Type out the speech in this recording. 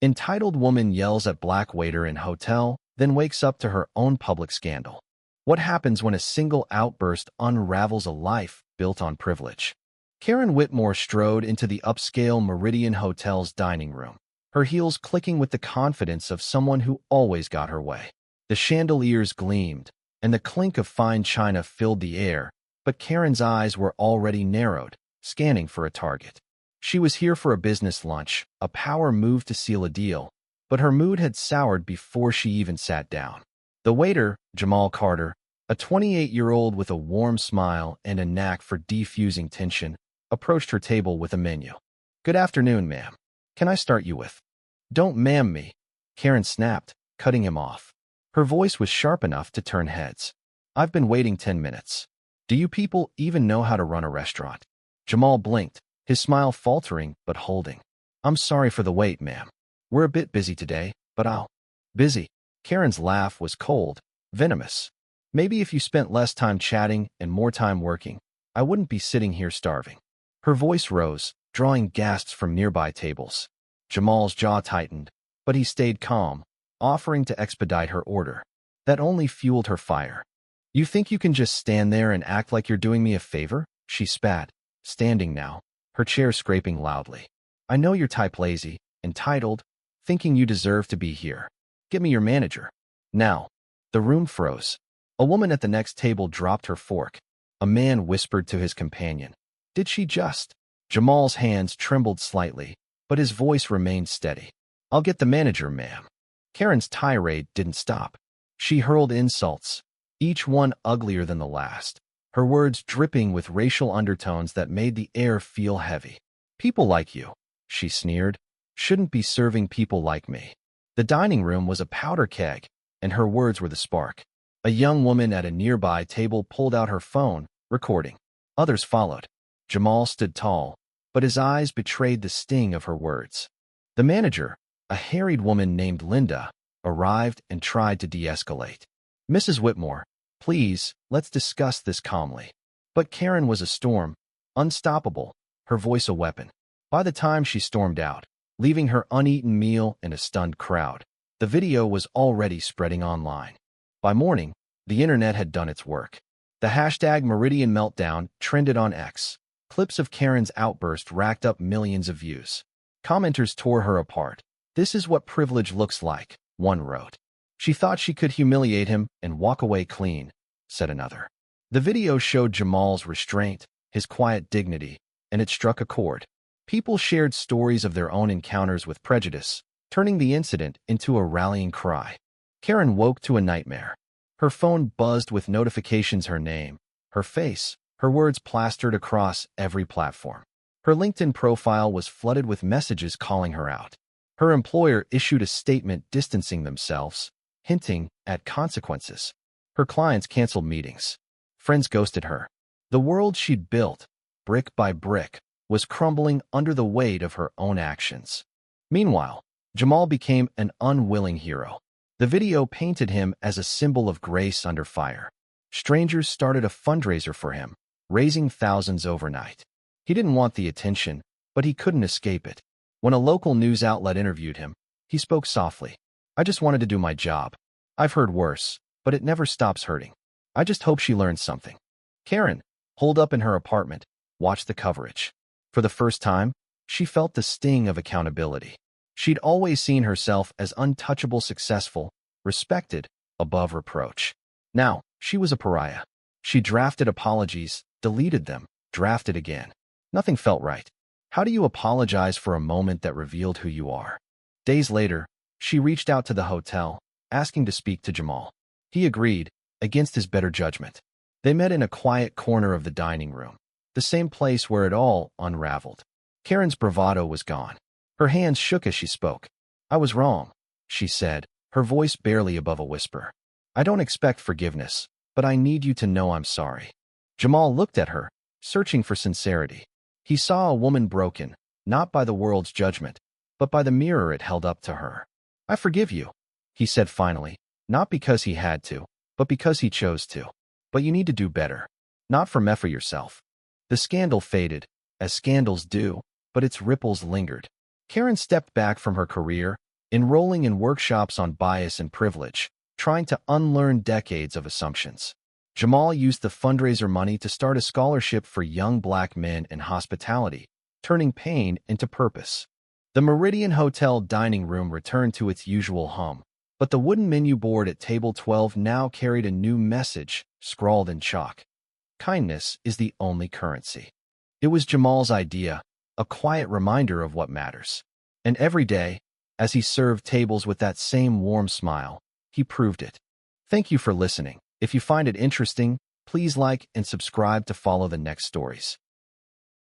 Entitled woman yells at black waiter in hotel, then wakes up to her own public scandal. What happens when a single outburst unravels a life built on privilege? Karen Whitmore strode into the upscale Meridian Hotel's dining room, her heels clicking with the confidence of someone who always got her way. The chandeliers gleamed, and the clink of fine china filled the air, but Karen's eyes were already narrowed, scanning for a target. She was here for a business lunch, a power move to seal a deal, but her mood had soured before she even sat down. The waiter, Jamal Carter, a 28-year-old with a warm smile and a knack for defusing tension, approached her table with a menu. "Good afternoon, ma'am. Can I start you with?" "Don't ma'am me," Karen snapped, cutting him off. Her voice was sharp enough to turn heads. "I've been waiting 10 minutes. Do you people even know how to run a restaurant?" Jamal blinked, his smile faltering but holding. "I'm sorry for the wait, ma'am. We're a bit busy today, but I'll—" "Busy?" Karen's laugh was cold, venomous. "Maybe if you spent less time chatting and more time working, I wouldn't be sitting here starving." Her voice rose, drawing gasps from nearby tables. Jamal's jaw tightened, but he stayed calm, offering to expedite her order. That only fueled her fire. "You think you can just stand there and act like you're doing me a favor?" she spat, standing now, her chair scraping loudly. "I know you're type lazy, entitled, thinking you deserve to be here. Get me your manager. Now." The room froze. A woman at the next table dropped her fork. A man whispered to his companion. "Did she just?" Jamal's hands trembled slightly, but his voice remained steady. "I'll get the manager, ma'am." Karen's tirade didn't stop. She hurled insults, each one uglier than the last, her words dripping with racial undertones that made the air feel heavy. "People like you," she sneered, "shouldn't be serving people like me." The dining room was a powder keg, and her words were the spark. A young woman at a nearby table pulled out her phone, recording. Others followed. Jamal stood tall, but his eyes betrayed the sting of her words. The manager, a harried woman named Linda, arrived and tried to de-escalate. "Mrs. Whitmore, please, let's discuss this calmly." But Karen was a storm, unstoppable, her voice a weapon. By the time she stormed out, leaving her uneaten meal and a stunned crowd, the video was already spreading online. By morning, the internet had done its work. The hashtag Meridian Meltdown trended on X. Clips of Karen's outburst racked up millions of views. Commenters tore her apart. "This is what privilege looks like," one wrote. "She thought she could humiliate him and walk away clean," said another. The video showed Jamal's restraint, his quiet dignity, and it struck a chord. People shared stories of their own encounters with prejudice, turning the incident into a rallying cry. Karen woke to a nightmare. Her phone buzzed with notifications, her name, her face, her words plastered across every platform. Her LinkedIn profile was flooded with messages calling her out. Her employer issued a statement distancing themselves, hinting at consequences. Her clients canceled meetings. Friends ghosted her. The world she'd built, brick by brick, was crumbling under the weight of her own actions. Meanwhile, Jamal became an unwilling hero. The video painted him as a symbol of grace under fire. Strangers started a fundraiser for him, raising thousands overnight. He didn't want the attention, but he couldn't escape it. When a local news outlet interviewed him, he spoke softly. "I just wanted to do my job. I've heard worse, but it never stops hurting. I just hope she learns something." Karen, holed up in her apartment, watched the coverage. For the first time, she felt the sting of accountability. She'd always seen herself as untouchable, successful, respected, above reproach. Now, she was a pariah. She drafted apologies, deleted them, drafted again. Nothing felt right. How do you apologize for a moment that revealed who you are? Days later, she reached out to the hotel, asking to speak to Jamal. He agreed, against his better judgment. They met in a quiet corner of the dining room, the same place where it all unraveled. Karen's bravado was gone. Her hands shook as she spoke. "I was wrong," she said, her voice barely above a whisper. "I don't expect forgiveness, but I need you to know I'm sorry." Jamal looked at her, searching for sincerity. He saw a woman broken, not by the world's judgment, but by the mirror it held up to her. "I forgive you," he said finally, not because he had to, but because he chose to. "But you need to do better. Not for me, for yourself." The scandal faded, as scandals do, but its ripples lingered. Karen stepped back from her career, enrolling in workshops on bias and privilege, trying to unlearn decades of assumptions. Jamal used the fundraiser money to start a scholarship for young Black men in hospitality, turning pain into purpose. The Meridian Hotel dining room returned to its usual hum, but the wooden menu board at table 12 now carried a new message, scrawled in chalk. Kindness is the only currency. It was Jamal's idea, a quiet reminder of what matters. And every day, as he served tables with that same warm smile, he proved it. Thank you for listening. If you find it interesting, please like and subscribe to follow the next stories.